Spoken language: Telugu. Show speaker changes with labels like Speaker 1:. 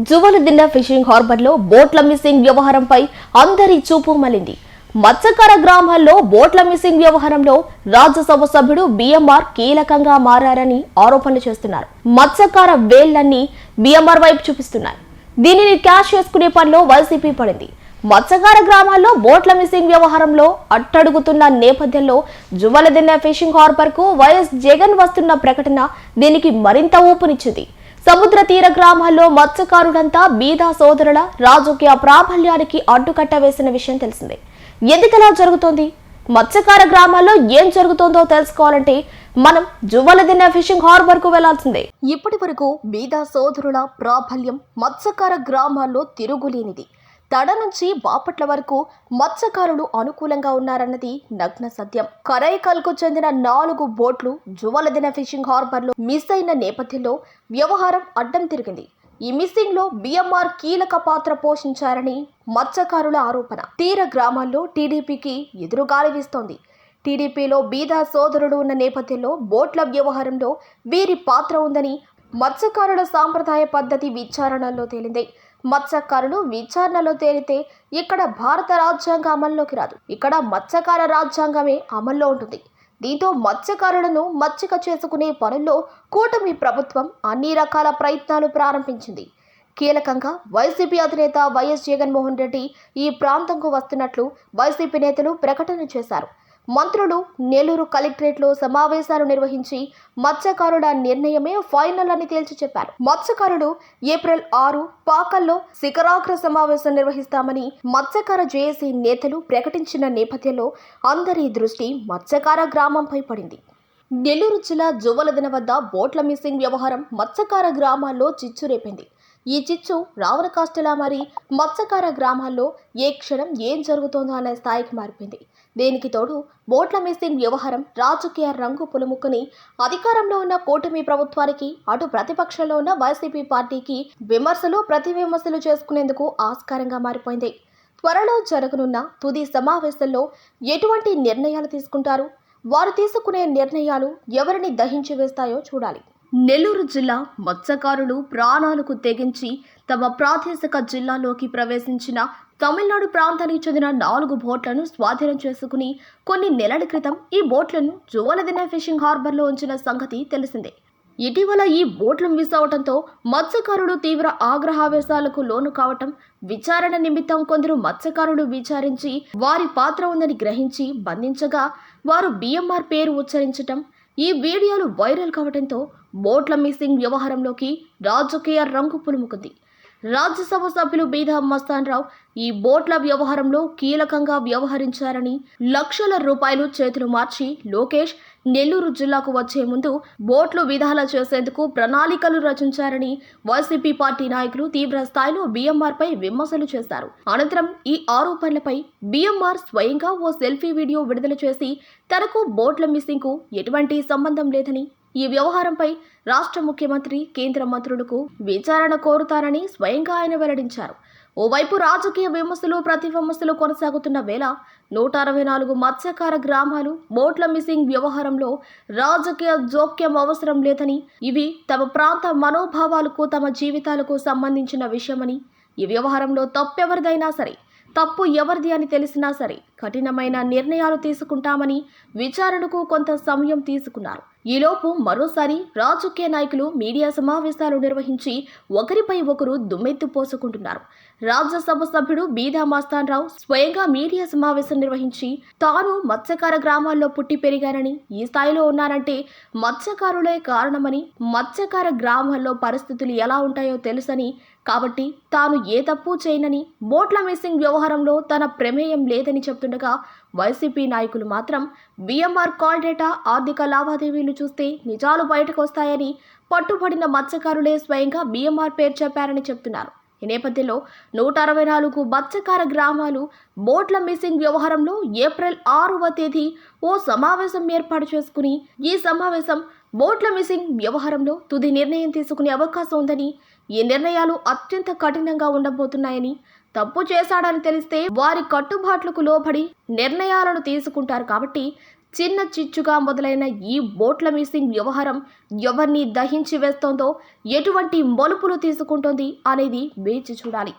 Speaker 1: జువలదిన్న ఫిషింగ్ హార్బర్ లో బోట్ల మిస్సింగ్ వ్యవహారంపై అందరి చూపు మళ్లింది. మత్స్యకార గ్రామాల్లో బోట్ల మిస్సింగ్ వ్యవహారంలో రాజ్యసభ సభ్యుడు బిఎంఆర్ కీలకంగా మారారని ఆరోపణలు చేస్తున్నారు. మత్స్యకార వేళ్లన్నీ బిఎంఆర్ వైపు చూపిస్తున్నాయి. దీనిని క్యాష్ చేసుకునే పనిలో వైసీపీ పడింది. మత్స్యకార గ్రామాల్లో బోట్ల మిస్సింగ్ వ్యవహారంలో అట్టడుగుతున్న నేపథ్యంలో జువలదిన్న ఫిషింగ్ హార్బర్ కు వైఎస్ జగన్ వస్తున్న ప్రకటన దీనికి మరింత ఊపునిచ్చింది. సముద్ర తీర గ్రామాల్లో మత్స్యకారులంతా బీద సోదరుల రాజకీయ ప్రాబల్యానికి అడ్డుకట్ట వేసిన విషయం తెలిసిందే. ఎందుకలా జరుగుతోంది? మత్స్యకార గ్రామాల్లో ఏం జరుగుతోందో తెలుసుకోవాలంటే మనం జువలదిన్న ఫిషింగ్ హార్బర్ కు వెళ్లాల్సిందే. ఇప్పటి వరకు బీద సోదరుల ప్రాబల్యం మత్స్యకార గ్రామాల్లో తిరుగులేనిది. తడ నుంచి బాపట్ల వరకు మత్స్యకారులు అనుకూలంగా ఉన్నారన్నది నగ్న సత్యం. కరైకల్ కు చెందిన 4 బోట్లు జువలదిన్న ఫిషింగ్ హార్బర్ లో మిస్ అయిన నేపథ్యంలో వ్యవహారం అడ్డం తిరిగింది. ఈ మిస్సింగ్ లో బిఎంఆర్ కీలక పాత్ర పోషించారని మత్స్యకారుల ఆరోపణ. తీర గ్రామాల్లో టీడీపీకి ఎదురుగాలి వీస్తోంది. టీడీపీలో బీద సోదరుడు ఉన్న నేపథ్యంలో బోట్ల వ్యవహారంలో వీరి పాత్ర ఉందని మత్స్యకారుల సాంప్రదాయ పద్ధతి విచారణలో తేలింది. మత్స్యకారులు విచారణలో తేలితే ఇక్కడ భారత రాజ్యాంగం అమల్లోకి రాదు. ఇక్కడ మత్స్యకార రాజ్యాంగమే అమల్లో ఉంటుంది. దీంతో మత్స్యకారులను మచ్చిక చేసుకునే పనుల్లో కూటమి ప్రభుత్వం అన్ని రకాల ప్రయత్నాలు ప్రారంభించింది. కీలకంగా వైసీపీ అధినేత వైఎస్ జగన్మోహన్ రెడ్డి ఈ ప్రాంతంకు వస్తున్నట్లు వైసీపీ నేతలు ప్రకటన చేశారు. మంత్రులు నెల్లూరు కలెక్టరేట్లో సమావేశాలు నిర్వహించి మత్స్యకారుల నిర్ణయమే ఫైనల్ అని తేల్చి చెప్పారు. మత్స్యకారులు ఏప్రిల్ 6 పాకల్లో శిఖరాగ్ర సమావేశం నిర్వహిస్తామని మత్స్యకార జేఏసీ నేతలు ప్రకటించిన నేపథ్యంలో అందరి దృష్టి మత్స్యకార గ్రామంపై పడింది. నెల్లూరు జిల్లా జువలదిన వద్ద బోట్ల మిస్సింగ్ వ్యవహారం మత్స్యకార గ్రామాల్లో చిచ్చు రేపింది. ఈ చిచ్చు రావణ కాష్టలా మారి మత్స్యకార గ్రామాల్లో ఏ క్షణం ఏం జరుగుతోందో అనే స్థాయికి మారిపోయింది. దీనికి తోడు బోట్ల మిస్సింగ్ వ్యవహారం రాజకీయ రంగు పులుముకుని అధికారంలో ఉన్న కూటమి ప్రభుత్వానికి, అటు ప్రతిపక్షంలో ఉన్న వైసీపీ పార్టీకి విమర్శలు ప్రతి విమర్శలు చేసుకునేందుకు ఆస్కారంగా మారిపోయింది. త్వరలో జరగనున్న తుది సమావేశంలో ఎటువంటి నిర్ణయాలు తీసుకుంటారు? వారు తీసుకునే నిర్ణయాలు ఎవరిని దహించి వేస్తాయో చూడాలి. నెల్లూరు జిల్లా మత్స్యకారులు ప్రాణాలకు తెగించి తమ ప్రాదేశిక జిల్లాలోకి ప్రవేశించిన తమిళనాడు ప్రాంతానికి చెందిన 4 బోట్లను స్వాధీనం చేసుకుని కొన్ని నెలల క్రితం ఈ బోట్లను జువలదిన్న ఫిషింగ్ హార్బర్లో ఉంచిన సంగతి తెలిసిందే. ఇటీవల ఈ బోట్లు మిస్ అవడంతో మత్స్యకారులు తీవ్ర ఆగ్రహావేశాలకు లోను కావటం, విచారణ నిమిత్తం కొందరు మత్స్యకారులు విచారించి వారి పాత్ర ఉందని గ్రహించి బంధించగా వారు బిఎంఆర్ పేరు ఉచ్చరించటం, ఈ వీడియోలు వైరల్ కావడంతో బోట్ల మిస్సింగ్ వ్యవహారంలోకి రాజకీయ రంగు పులుముకుంది. రాజ్యసభ సభ్యులు బీదా మస్తాన్ రావు ఈ బోట్ల వ్యవహారంలో కీలకంగా వ్యవహరించారని, లక్షల రూపాయలు చేతులు మార్చి లోకేష్ నెల్లూరు జిల్లాకు వచ్చే ముందు బోట్లు విధాల చేసేందుకు ప్రణాళికలు రచించారని వైసీపీ పార్టీ నాయకులు తీవ్ర స్థాయిలో బిఎంఆర్పై విమర్శలు చేశారు. అనంతరం ఈ ఆరోపణలపై బిఎంఆర్ స్వయంగా ఓ సెల్ఫీ వీడియో విడుదల చేసి తనకు బోట్ల మిస్సింగ్కు ఎటువంటి సంబంధం లేదని, ఈ వ్యవహారంపై రాష్ట్ర ముఖ్యమంత్రి, కేంద్ర మంత్రులకు విచారణ కోరుతారని స్వయంగా ఆయన వెల్లడించారు. ఓవైపు రాజకీయ విమర్శలు ప్రతి విమర్శలు కొనసాగుతున్న వేళ 164 మత్స్యకార గ్రామాలు బోట్ల మిస్సింగ్ వ్యవహారంలో రాజకీయ జోక్యం అవసరం లేదని, ఇవి తమ ప్రాంత మనోభావాలకు, తమ జీవితాలకు సంబంధించిన విషయమని, ఈ వ్యవహారంలో తప్పెవరిదైనా సరే, తప్పు ఎవరిది అని తెలిసినా సరే కఠినమైన నిర్ణయాలు తీసుకుంటామని విచారణకు కొంత సమయం తీసుకున్నారు. ఈలోపు మరోసారి రాజకీయ నాయకులు మీడియా సమావేశాలు నిర్వహించి ఒకరిపై ఒకరు దుమ్మెత్తు పోసుకుంటున్నారు. రాజ్యసభ సభ్యుడు బీదా మస్తాన్ రావు స్వయంగా మీడియా సమావేశం నిర్వహించి తాను మత్స్యకార గ్రామాల్లో పుట్టి పెరిగానని, ఈ స్థాయిలో ఉన్నారంటే మత్స్యకారులే కారణమని, మత్స్యకార గ్రామాల్లో పరిస్థితులు ఎలా ఉంటాయో తెలుసని, కాబట్టి తాను ఏ తప్పు చేయనని, బోట్ల మిస్సింగ్ వ్యవహారంలో తన ప్రమేయం లేదని చెప్తుండగా వైసీపీ నాయకులు మాత్రం బిఎంఆర్ కాల్ డేటా, ఆర్థిక లావాదేవీలు చూస్తే నిజాలు బయటకు వస్తాయని, పట్టుబడిన మత్స్యకారులే స్వయంగా బిఎంఆర్ పేరు చెప్పారని చెప్తున్నారు. ఈ నేపథ్యంలో 164 మత్స్యకార గ్రామాలు బోట్ల మిస్సింగ్ వ్యవహారంలో ఏప్రిల్ 6వ తేదీ ఓ సమావేశం ఏర్పాటు చేసుకుని, ఈ సమావేశం బోట్ల మిస్సింగ్ వ్యవహారంలో తుది నిర్ణయం తీసుకునే అవకాశం ఉందని, ఈ నిర్ణయాలు అత్యంత కఠినంగా ఉండబోతున్నాయని, తప్పు చేశాడని తెలిస్తే వారి కట్టుబాట్లకు లోబడి నిర్ణయాలను తీసుకుంటారు కాబట్టి చిన్న చిచ్చుగా మొదలైన ఈ బోట్ల మిస్సింగ్ వ్యవహారం ఎవరిని దహించి వేస్తోందో, ఎటువంటి మలుపులు తీసుకుంటోంది అనేది వేచి చూడాలి.